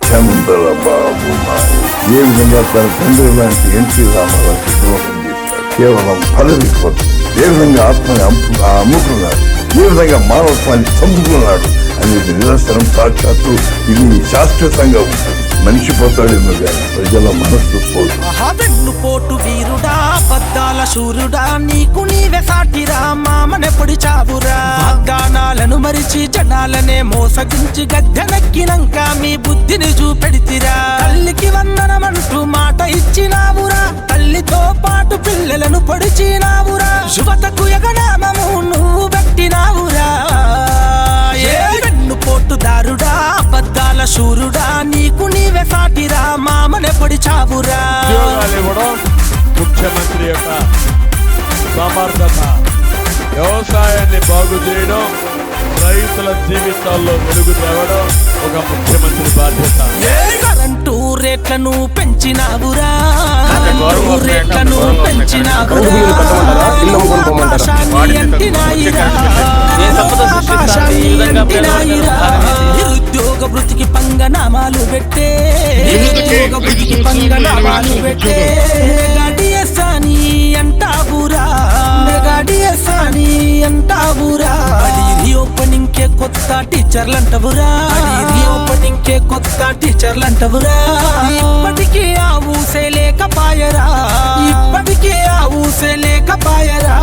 చంద్ర బాబు నాయుడు ఏ విధంగా తన తండ్రి లాంటి ఎన్టీ రామారావుకి ద్రోహం చేశాడు. కేవలం పదవి కోసం ఏ విధంగా ఆత్మని అమ్ముకున్నాడు, ఏ విధంగా మానవత్వాన్ని చంపుకున్నాడు అనేది నిదర్శనం. సాక్షాత్తు ఇది శాశ్వతంగా ఉంటుంది. మనిషి పోతాడేమో కానీ ప్రజల మనస్సు పోదు. వెన్నుపోటు వీరుడా, బద్దాల శూరుడా, నీకు నీవే సాటిరా, మామనెప్పుడు చావురా. వాగ్దానాలను మరిచి జనాలనే మోసగించి గద్దెనెక్కినంక మీ బుద్ధిని చూపెడితిరా. తల్లికి వందనమంటూ మాట ఇచ్చినావురా, తల్లితో పాటు పిల్లలను పొడిచినావురా. యువతకు ఎగనామము నువ్వు పెట్టినావురా. వెన్నుపోటుదారుడా, అబద్ధాల శూరుడా, నీకు నీవే సాటిరా, మామనెప్పుడు చావురా. ముఖ్యమంత్రి యొక్క సమర్థత, వ్యవసాయాన్ని బాగు చేయడం, రైతుల జీవితాల్లో వెలుగు తేవడం ఒక ముఖ్యమంత్రి బాధ్యత. కరెంటు రేట్లను పెంచినావురా, కరెంటు రేట్లను పెంచినావురా. నిరుద్యోగ వృత్తికి పంగనామాలు పెట్టే, నిరుద్యోగ వృత్తికి పంగనామాలు పెట్టే. మెగాడిఎస్సాని అంటావురా, మెగాడిఎస్సాని అంటావురా. రీఓపెనింగ్ కే కొత్త టీచర్లంటవురా, రీఓపెనింగ్ కే కొత్త టీచర్లంటవురా. ఇప్పటికీ ఆ ఊసే లేకపాయరా, ఇప్పటికీ ఆ ఊసే లేకపాయరా.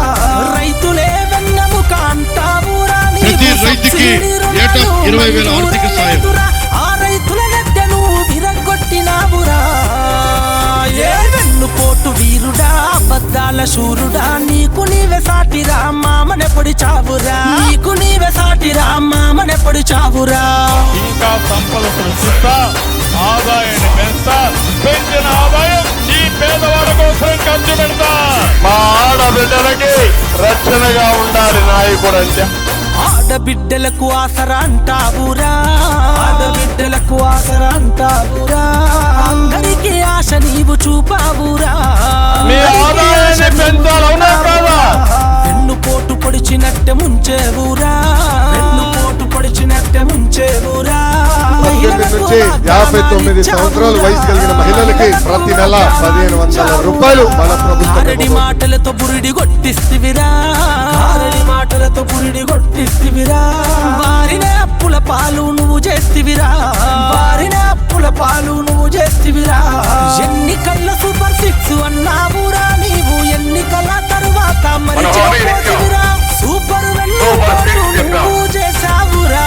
రైతులే వెన్నెముక అంటావురా, ప్రతి రైతుకి ఏటా 20,000 ఆర్థిక సాయం. ఆ రైతుల గడ్డను విరగొట్టినావురా. వెన్నుపోటు వీరుడా, అబద్ధాల శూరుడా, నీకు నీవే సాటిరా, మామనెప్పుడు చావురా. నీకు నీవే సాటిరా, మామనెప్పుడు చావురా. ఇంకా సంపద సృష్టిస్తా, ఆదాయాన్ని పెంచుతా, పెంచిన ఆదాయం ఈ పేదవాళ్ళ కోసం ఖర్చు పెడతా. మా ఆడబిడ్డలకి రక్షణగా ఉండాలి నాయకుడు అంటే. ఆడబిడ్డలకు ఆసరా అంటావురా, ఆడబిడ్డలకు ఆసరా అంటావురా. అందరికీ ఆశ నీవు చూపావురా. మీ ఆదాయాన్ని పెంచాలవునా కాదా? వెన్నుపోటు పొడిచినట్టే ముంచేవురా, వెన్నుపోటు పొడిచినట్టే ముంచేవురా. 18 నుంచి 59 సంవత్సరాల వయసు కలిగిన మహిళలకి ప్రతి నెల 1,500 రూపాయలు మన ప్రభుత్వం. ఆరడి మాటలతో బురిడి కొట్టిస్తివిరా, ఆరడి మాటలతో బురిడి కొట్టిస్తివిరా. వారినే అప్పుల పాలు నువ్వు చేస్తివిరా, వారినే అప్పుల పాలు నువ్వు చేస్తివిరా. ఎన్నికల్ల సూపర్ 6 అన్నావురా, నీవు ఎన్నికల తరువాత మరిచిపోతివిరా. సూపర్ నువ్వు చేసావురా.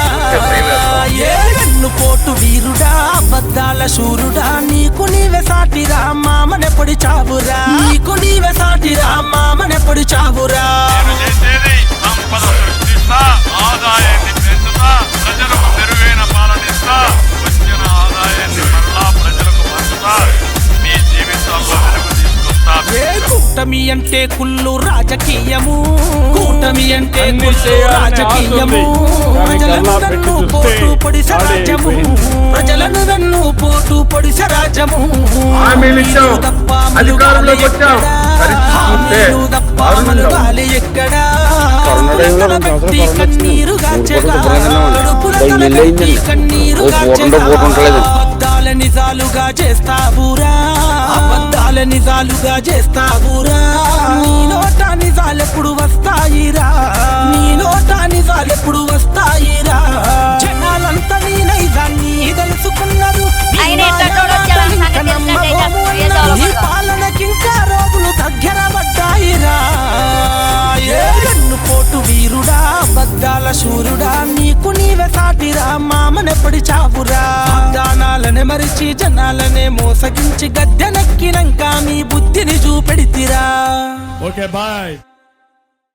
వెన్నుపోటు వీరుడా, అబద్ధాల శూరుడా, నీకు నీవే సాటిరా, మామనెప్పుడు చావురా. నీకు నీవే సాటిరా, మామనెప్పుడు చావురా. సంపద సృష్టిస్తా, ఆదాయాన్ని పెంచుతా, ప్రజలకు మెరుగైన పాలనిస్తా, వచ్చిన ఆదాయాన్ని మరలా ప్రజలకు పంచుతా, మీ జీవితాల్లో వెలుగు తీసుకొస్తా. కూటమి అంటే కుళ్ళు రాజకీయము, కూటమి అంటే కుళ్ళు రాజకీయము. ప్రజలను వెన్ను పోటు పొడిస రాజ్యము, ప్రజలను వెన్ను పోటు పొడిస రాజ్యము. అధికారంలోకి వచ్చాం, ఎక్కడా కన్నీరు అబద్ధాల నిజాలుగా చేస్తావురా, అబద్ధాల నిజాలుగా చేస్తావురా. నీ నోట నిజాలెప్పుడు వస్తాయిరా, నీ నోట నిజాలెప్పుడు వస్తాయిరా. జనాలంతా నీ నైజాన్ని తెలుసుకున్నారు, నీ పాలనకింకా రోజులు దగ్గర పడ్డాయిరా. వెన్నుపోటు వీరుడా, అబద్ధాల శూరుడా, నీకు నీవే సాటిరా, మామనెప్పుడు చావురా. వాగ్దానాలనే మరిచి జనాలనే మోసగించి గద్దెనెక్కినంక మీ బుద్ధిని చూపెడితిరా. Okay bye.